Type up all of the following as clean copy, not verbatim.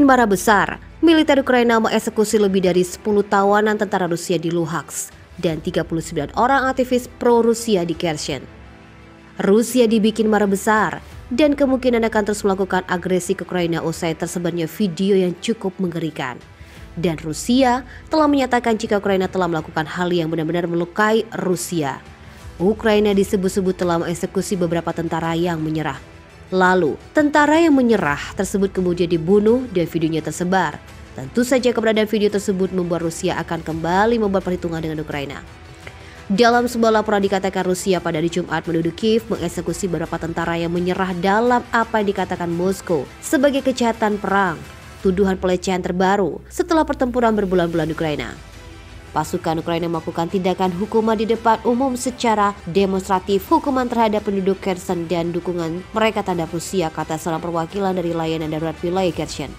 Bikin marah besar, militer Ukraina mengeksekusi lebih dari 10 tawanan tentara Rusia di Luhansk dan 39 orang aktivis pro-Rusia di Kherson. Rusia dibikin marah besar dan kemungkinan akan terus melakukan agresi ke Ukraina usai tersebarnya video yang cukup mengerikan. Dan Rusia telah menyatakan jika Ukraina telah melakukan hal yang benar-benar melukai Rusia. Ukraina disebut-sebut telah mengeksekusi beberapa tentara yang menyerah. Lalu, tentara yang menyerah tersebut kemudian dibunuh dan videonya tersebar. Tentu saja keberadaan video tersebut membuat Rusia akan kembali membuat perhitungan dengan Ukraina. Dalam sebuah laporan dikatakan Rusia pada hari Jumat menuduh Kiev mengeksekusi beberapa tentara yang menyerah dalam apa yang dikatakan Moskow sebagai kejahatan perang, tuduhan pelecehan terbaru setelah pertempuran berbulan-bulan di Ukraina. Pasukan Ukraina melakukan tindakan hukuman di depan umum secara demonstratif, hukuman terhadap penduduk Kherson dan dukungan mereka terhadap Rusia, kata seorang perwakilan dari layanan darurat wilayah Kherson.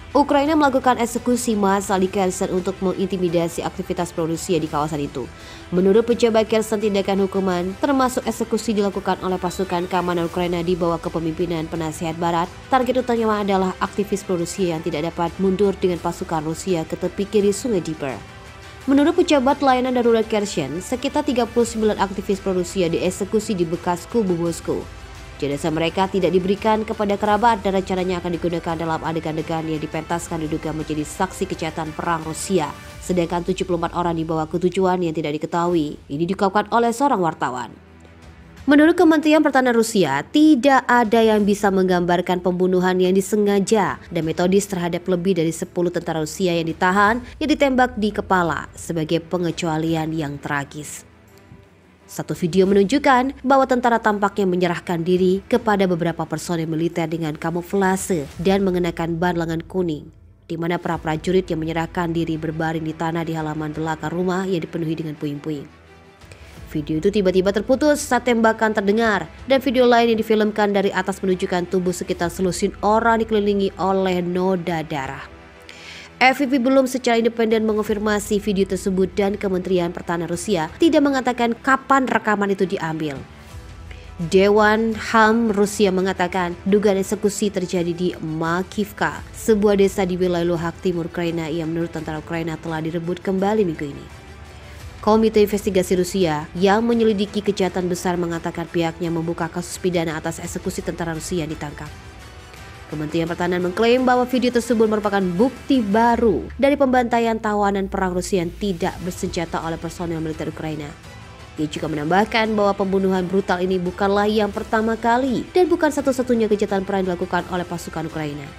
Ukraina melakukan eksekusi massal di Kherson untuk mengintimidasi aktivitas pro-Rusia di kawasan itu. Menurut pejabat Kherson, tindakan hukuman termasuk eksekusi dilakukan oleh pasukan keamanan Ukraina di bawah kepemimpinan penasihat barat. Target utama adalah aktivis pro-Rusia yang tidak dapat mundur dengan pasukan Rusia ke tepi kiri Sungai Dnieper. Menurut pejabat layanan darurat Kherson, sekitar 39 aktivis pro-Rusia dieksekusi di bekas kubu Moskow. Jenazah mereka tidak diberikan kepada kerabat dan rencananya akan digunakan dalam adegan-adegan yang dipentaskan diduga menjadi saksi kejahatan perang Rusia. Sedangkan 74 orang dibawa ke tujuan yang tidak diketahui. Ini diungkapkan oleh seorang wartawan. Menurut Kementerian Pertahanan Rusia, tidak ada yang bisa menggambarkan pembunuhan yang disengaja dan metodis terhadap lebih dari 10 tentara Rusia yang ditahan yang ditembak di kepala sebagai pengecualian yang tragis. Satu video menunjukkan bahwa tentara tampaknya menyerahkan diri kepada beberapa personel militer dengan kamuflase dan mengenakan ban lengan kuning, di mana para prajurit yang menyerahkan diri berbaring di tanah di halaman belakang rumah yang dipenuhi dengan puing-puing. Video itu tiba-tiba terputus saat tembakan terdengar dan video lain yang difilmkan dari atas menunjukkan tubuh sekitar selusin orang dikelilingi oleh noda darah. FVP belum secara independen mengonfirmasi video tersebut dan Kementerian Pertahanan Rusia tidak mengatakan kapan rekaman itu diambil. Dewan HAM Rusia mengatakan dugaan eksekusi terjadi di Makivka, sebuah desa di wilayah Luhansk timur Ukraina yang menurut tentara Ukraina telah direbut kembali minggu ini. Komite Investigasi Rusia yang menyelidiki kejahatan besar mengatakan pihaknya membuka kasus pidana atas eksekusi tentara Rusia yang ditangkap. Kementerian Pertahanan mengklaim bahwa video tersebut merupakan bukti baru dari pembantaian tawanan perang Rusia yang tidak bersenjata oleh personel militer Ukraina. Dia juga menambahkan bahwa pembunuhan brutal ini bukanlah yang pertama kali dan bukan satu-satunya kejahatan perang dilakukan oleh pasukan Ukraina.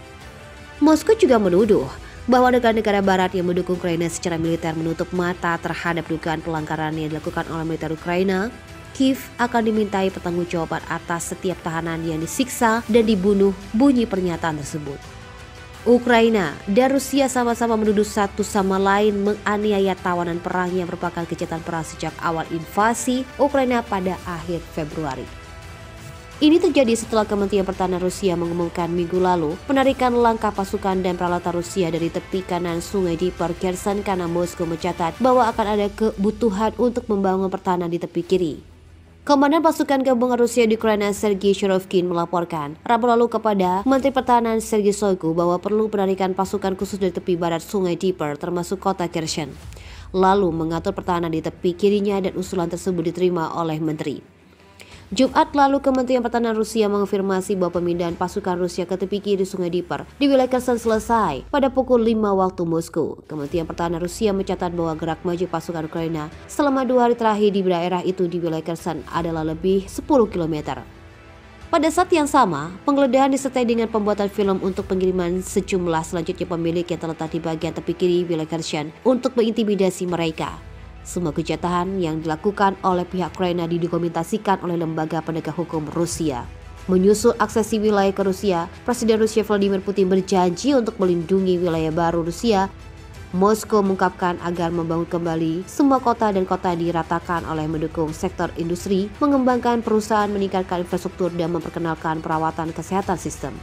Moskow juga menuduh bahwa negara-negara barat yang mendukung Ukraina secara militer menutup mata terhadap dugaan pelanggaran yang dilakukan oleh militer Ukraina. Kiev akan dimintai pertanggungjawaban atas setiap tahanan yang disiksa dan dibunuh, bunyi pernyataan tersebut. Ukraina dan Rusia sama-sama menuduh satu sama lain menganiaya tawanan perang yang merupakan kejahatan perang sejak awal invasi Ukraina pada akhir Februari. Ini terjadi setelah Kementerian Pertahanan Rusia mengumumkan minggu lalu penarikan langkah pasukan dan peralatan Rusia dari tepi kanan Sungai Dnieper Kherson karena Moskow mencatat bahwa akan ada kebutuhan untuk membangun pertahanan di tepi kiri. Komandan pasukan gabungan Rusia di Ukraina Sergei Shorovkin melaporkan Rabu lalu kepada Menteri Pertahanan Sergei Shoigu bahwa perlu penarikan pasukan khusus dari tepi barat Sungai Dnieper termasuk kota Kherson, lalu mengatur pertahanan di tepi kirinya dan usulan tersebut diterima oleh Menteri. Jumat lalu Kementerian Pertahanan Rusia mengonfirmasi bahwa pemindahan pasukan Rusia ke tepi kiri Sungai Dnieper di wilayah Kherson selesai pada pukul 5 waktu Moskow. Kementerian Pertahanan Rusia mencatat bahwa gerak maju pasukan Ukraina selama 2 hari terakhir di daerah itu di wilayah Kherson adalah lebih 10 km. Pada saat yang sama, penggeledahan disertai dengan pembuatan film untuk pengiriman sejumlah selanjutnya pemilik yang terletak di bagian tepi kiri wilayah Kherson untuk mengintimidasi mereka. Semua kejahatan yang dilakukan oleh pihak Ukraina didokumentasikan oleh lembaga penegak hukum Rusia. Menyusul aksesi wilayah ke Rusia, Presiden Rusia Vladimir Putin berjanji untuk melindungi wilayah baru Rusia. Moskow mengungkapkan agar membangun kembali semua kota dan kota diratakan oleh mendukung sektor industri, mengembangkan perusahaan, meningkatkan infrastruktur dan memperkenalkan perawatan kesehatan sistem.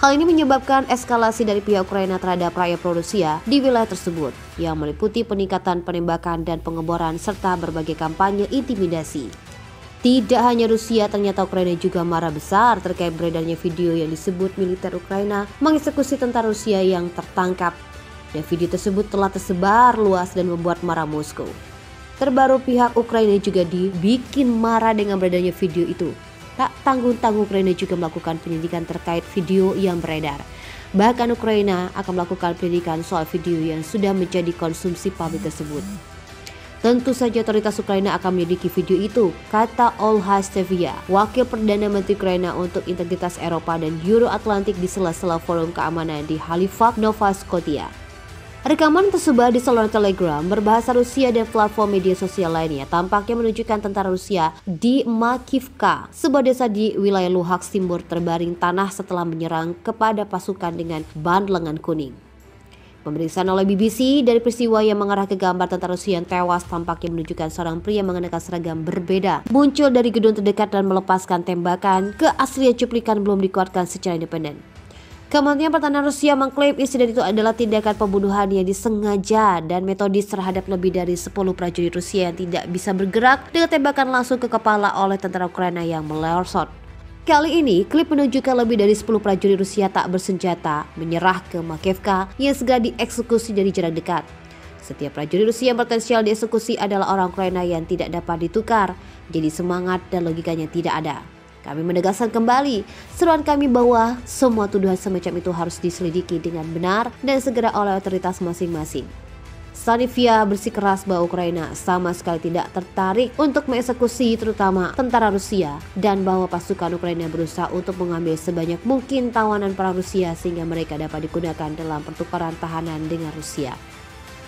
Hal ini menyebabkan eskalasi dari pihak Ukraina terhadap rakyat pro-Rusia di wilayah tersebut yang meliputi peningkatan penembakan dan pengeboran serta berbagai kampanye intimidasi. Tidak hanya Rusia, ternyata Ukraina juga marah besar terkait beredarnya video yang disebut militer Ukraina mengeksekusi tentara Rusia yang tertangkap. Dan video tersebut telah tersebar luas dan membuat marah Moskow. Terbaru pihak Ukraina juga dibikin marah dengan beredarnya video itu. Tak tanggung-tanggung Ukraina juga melakukan penyidikan terkait video yang beredar. Bahkan Ukraina akan melakukan penyidikan soal video yang sudah menjadi konsumsi publik tersebut. Tentu saja otoritas Ukraina akan menyelidiki video itu, kata Olha Stevia, Wakil Perdana Menteri Ukraina untuk Integritas Eropa dan Euro-Atlantik di sela-sela forum keamanan di Halifax, Nova Scotia. Rekaman tersebar di saluran Telegram berbahasa Rusia dan platform media sosial lainnya tampaknya menunjukkan tentara Rusia di Makivka, sebuah desa di wilayah Luhansk Timur terbaring tanah setelah menyerang kepada pasukan dengan ban lengan kuning. Pemeriksaan oleh BBC dari peristiwa yang mengarah ke gambar tentara Rusia yang tewas tampaknya menunjukkan seorang pria mengenakan seragam berbeda muncul dari gedung terdekat dan melepaskan tembakan. Keaslian cuplikan belum dikuatkan secara independen. Kementerian Pertahanan Rusia mengklaim insiden itu adalah tindakan pembunuhan yang disengaja dan metodis terhadap lebih dari 10 prajurit Rusia yang tidak bisa bergerak dengan tembakan langsung ke kepala oleh tentara Ukraina yang melorot. Kali ini, klip menunjukkan lebih dari 10 prajurit Rusia tak bersenjata menyerah ke Makivka yang segera dieksekusi dari jarak dekat. Setiap prajurit Rusia yang potensial dieksekusi adalah orang Ukraina yang tidak dapat ditukar, jadi semangat dan logikanya tidak ada. Kami menegaskan kembali seruan kami bahwa semua tuduhan semacam itu harus diselidiki dengan benar dan segera oleh otoritas masing-masing. Stanislav bersikeras bahwa Ukraina sama sekali tidak tertarik untuk mengeksekusi terutama tentara Rusia dan bahwa pasukan Ukraina berusaha untuk mengambil sebanyak mungkin tawanan perang Rusia sehingga mereka dapat digunakan dalam pertukaran tahanan dengan Rusia.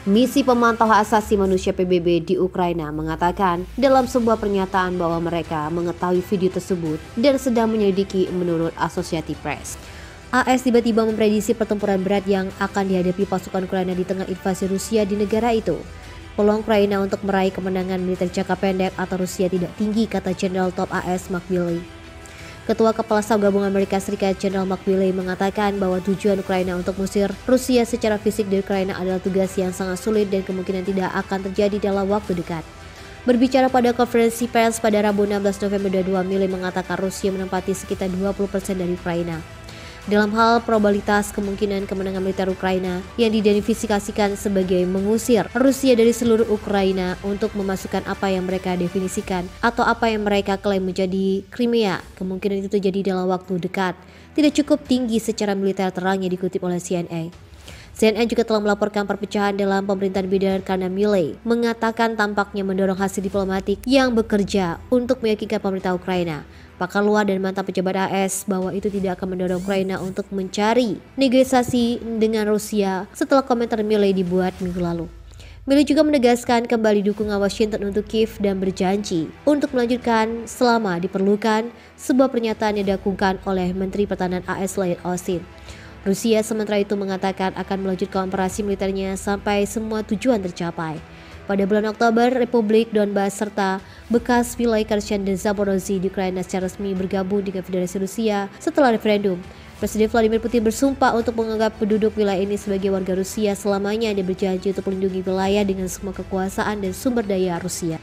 Misi Pemantau Hak Asasi Manusia PBB di Ukraina mengatakan dalam sebuah pernyataan bahwa mereka mengetahui video tersebut dan sedang menyelidiki menurut Associated Press. AS tiba-tiba memprediksi pertempuran berat yang akan dihadapi pasukan Ukraina di tengah invasi Rusia di negara itu. Peluang Ukraina untuk meraih kemenangan militer jangka pendek atau Rusia tidak tinggi, kata Jenderal Top AS Mark Milley. Ketua Kepala Staf Gabungan Amerika Serikat Jenderal Mark Milley mengatakan bahwa tujuan Ukraina untuk mengusir Rusia secara fisik dari Ukraina adalah tugas yang sangat sulit dan kemungkinan tidak akan terjadi dalam waktu dekat. Berbicara pada konferensi pers pada Rabu 16 November 2022, Milley mengatakan Rusia menempati sekitar 20% dari Ukraina. Dalam hal probabilitas kemungkinan kemenangan militer Ukraina yang diidentifikasikan sebagai mengusir Rusia dari seluruh Ukraina untuk memasukkan apa yang mereka definisikan atau apa yang mereka klaim menjadi Crimea, kemungkinan itu terjadi dalam waktu dekat tidak cukup tinggi secara militer, terangnya dikutip oleh CNN. CNN juga telah melaporkan perpecahan dalam pemerintahan Biden karena Milley mengatakan tampaknya mendorong hasil diplomatik yang bekerja untuk meyakinkan pemerintah Ukraina, pakar luar dan mantan pejabat AS bahwa itu tidak akan mendorong Ukraina untuk mencari negosiasi dengan Rusia setelah komentar Milley dibuat minggu lalu. Milley juga menegaskan kembali dukungan Washington untuk Kiev dan berjanji untuk melanjutkan selama diperlukan, sebuah pernyataan yang dilakukan oleh Menteri Pertahanan AS Lloyd Austin. Rusia sementara itu mengatakan akan melanjutkan operasi militernya sampai semua tujuan tercapai. Pada bulan Oktober, Republik Donbas serta bekas wilayah Kherson dan Zaporozhye di Ukraina secara resmi bergabung dengan Federasi Rusia setelah referendum. Presiden Vladimir Putin bersumpah untuk menganggap penduduk wilayah ini sebagai warga Rusia selamanya dan berjanji untuk melindungi wilayah dengan semua kekuasaan dan sumber daya Rusia.